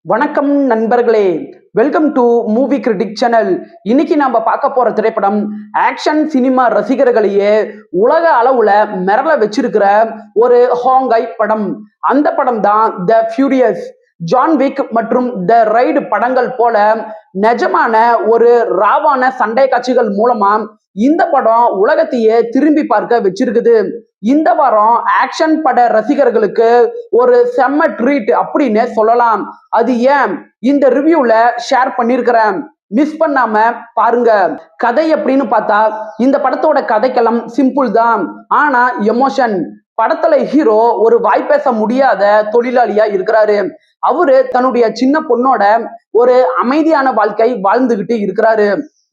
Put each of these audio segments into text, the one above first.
வணக்கம் நண்பர்களே, welcome to movie critic channel. இன்னைக்கு நாம பார்க்க போற திரைப்படம் ஆக்ஷன் சினிமா ரசிகர்களையே உலக அளவுல மிரள வச்சிருக்கிற ஒரு ஹாங்காய் படம். அந்த படம் தான் த ஃபியூரியஸ். ஜான் விக் மற்றும் த ரைடு படங்கள் போல நிஜமான ஒரு ராவான சண்டை காட்சிகள் மூலமா இந்த படம் உலகத்தையே திரும்பி பார்க்க வச்சிருக்குது. இந்த வாரம் ஆக்ஷன் பட ரசிகர்களுக்கு ஒரு செம்ம ட்ரீட் அப்படின்னு சொல்லலாம். அது ஏன் இந்த ரிவ்யூல ஷேர் பண்ணிருக்கிறேன், மிஸ் பண்ணாம பாருங்க. கதை அப்படின்னு பார்த்தா இந்த படத்தோட கதைக்களம் சிம்பிள் தான், ஆனா எமோஷன். படத்துல ஹீரோ ஒரு வாய்ப்பேச முடியாத தொழிலாளியா இருக்கிறாரு. அவரு தன்னுடைய சின்ன பொண்ணோட ஒரு அமைதியான வாழ்க்கை வாழ்ந்துகிட்டு இருக்கிறாரு.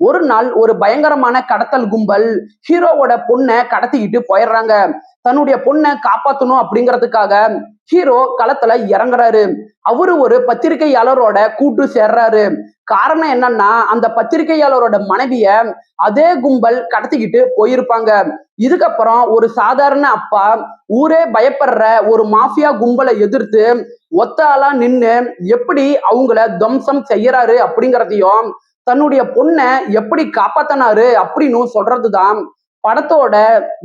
ஒரு நாள் ஒரு பயங்கரமான கடத்தல் கும்பல் ஹீரோவோட பொண்ணை கடத்திக்கிட்டு போயிடுறாங்க. தன்னுடைய பொண்ணை காப்பாத்தணும் அப்படிங்கிறதுக்காக ஹீரோ களத்துல இறங்குறாரு. அவரு ஒரு பத்திரிகையாளரோட கூட்டு சேர்றாரு. காரணம் என்னன்னா, அந்த பத்திரிகையாளரோட மனைவிய அதே கும்பல் கடத்திக்கிட்டு போயிருப்பாங்க. இதுக்கப்புறம் ஒரு சாதாரண அப்பா ஊரே பயப்படுற ஒரு மாஃபியா கும்பலை எதிர்த்து ஒத்த ஆளா நின்னு எப்படி அவங்கள துவம்சம் செய்யறாரு அப்படிங்கிறதையும் தன்னுடைய பொண்ணை எப்படி காப்பாத்தினாரு அப்படின்னு சொல்றதுதான் படத்தோட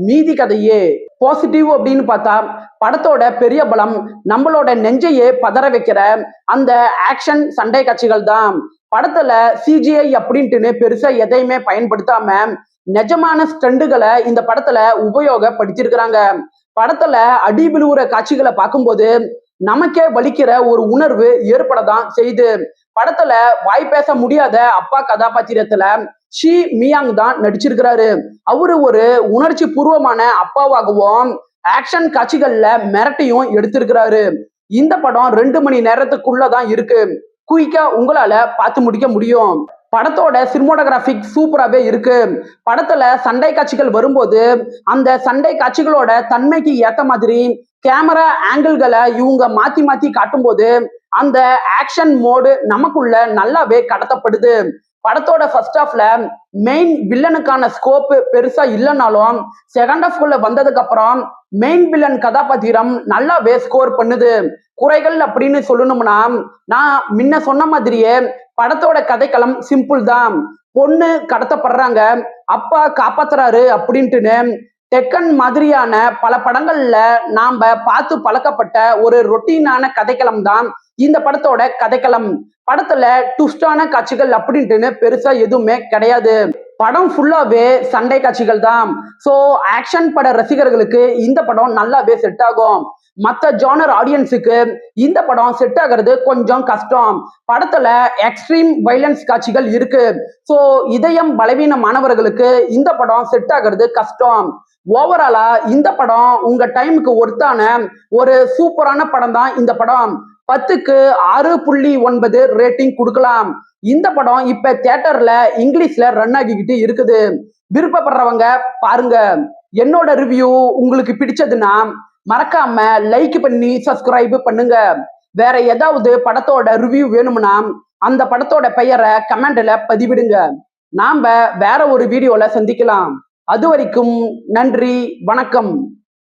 மீதி கதையே. பாசிட்டிவ் அப்படின்னு பார்த்தா படத்தோட பெரிய பலம் நம்மளோட நெஞ்சையே பதற வைக்கிற அந்த ஆக்ஷன் சண்டை காட்சிகள் தான். படத்துல சிஜிஐ அப்படின்ட்டுன்னு பெருசா எதையுமே பயன்படுத்தாம நிஜமான ஸ்டண்டுகளை இந்த படத்துல உபயோகப்படுத்திருக்கிறாங்க. படத்துல அடி விழுவுற காட்சிகளை பார்க்கும்போது நமக்கே வலிக்கிற ஒரு உணர்வு ஏற்படதான் செய்து. படத்துல வாய் பேச முடியாத அப்பா கதாபாத்திரத்துல ஷி மியாங் தான் நடிச்சிருக்கிறாரு. அவரு ஒரு உணர்ச்சி பூர்வமான அப்பாவாகவும் ஆக்ஷன் காட்சிகள்ல மிரட்டியும் எடுத்திருக்கிறாரு. இந்த படம் 2 மணி நேரத்துக்குள்ளதான் இருக்கு. குயிக்கா உங்களால பார்த்து முடிக்க முடியும். படத்தோட சினிமோட்டோகிராபிக் சூப்பராகவே இருக்கு. படத்துல சண்டை காட்சிகள் வரும்போது அந்த சண்டை காட்சிகளோட தன்மைக்கு ஏத்த மாதிரி கேமரா ஆங்கிள்களை இவங்க மாத்தி மாத்தி காட்டும் போது அந்த ஆக்ஷன் மோடு நமக்குள்ள நல்லாவே கடத்தப்படுது. படத்தோட ஃபர்ஸ்ட் ஹாஃப்ல மெயின் வில்லனுக்கான ஸ்கோப் பெருசா இல்லைனாலும் செகண்ட் ஹாஃப்குள்ள வந்ததுக்கு அப்புறம் மெயின் வில்லன் கதாபாத்திரம் நல்லாவே ஸ்கோர் பண்ணுது. குறைகள் அப்படின்னு சொல்லணும்னா, நான் முன்ன சொன்ன மாதிரியே படத்தோட கதைக்களம் சிம்பிள் தான். பொண்ணு கடத்தப்படுறாங்க, அப்பா காப்பாத்துறாரு அப்படின்ட்டுன்னு டெக்கன் மாதிரியான பல படங்கள்ல நாம பார்த்து பழக்கப்பட்ட ஒரு ரொட்டீனான கதைக்களம் தான் இந்த படத்தோட கதைக்களம். படத்துல ட்விஸ்டான காட்சிகள் அப்படின்ட்டுன்னு பெருசா எதுவுமே கிடையாது. படம் ஃபுல்லாவே சண்டை காட்சிகள் தான். ஸோ ஆக்ஷன் பட ரசிகர்களுக்கு இந்த படம் நல்லாவே செட் ஆகும். மற்ற ஜானர் ஆடியன்ஸுக்கு இந்த படம் செட் ஆகிறது கொஞ்சம் கஷ்டம். படத்துல எக்ஸ்ட்ரீம் வைலன்ஸ் காட்சிகள் இருக்கு. ஸோ இதயம் பலவீனமானவர்களுக்கு இந்த படம் செட் ஆகிறது கஷ்டம். ஓவராலா இந்த படம் உங்க டைமுக்கு ஒர்த்தான ஒரு சூப்பரான படம் தான் இந்த படம். 10க்கு 6.9 ரேட்டிங் கொடுக்கலாம். இந்த படம் இப்ப தியேட்டர்ல இங்கிலீஷ்ல ரன் ஆகிக்கிட்டு இருக்குது. விருப்பப்படுறவங்க பாருங்க. என்னோட ரிவ்யூ உங்களுக்கு பிடிச்சதுன்னா மறக்காம லைக் பண்ணி சப்ஸ்கிரைப் பண்ணுங்க. வேற ஏதாவது படத்தோட ரிவ்யூ வேணும்னா அந்த படத்தோட பெயரை கமெண்ட்ல பதிவிடுங்க. நாம வேற ஒரு வீடியோல சந்திக்கலாம். அது வரைக்கும் நன்றி, வணக்கம்.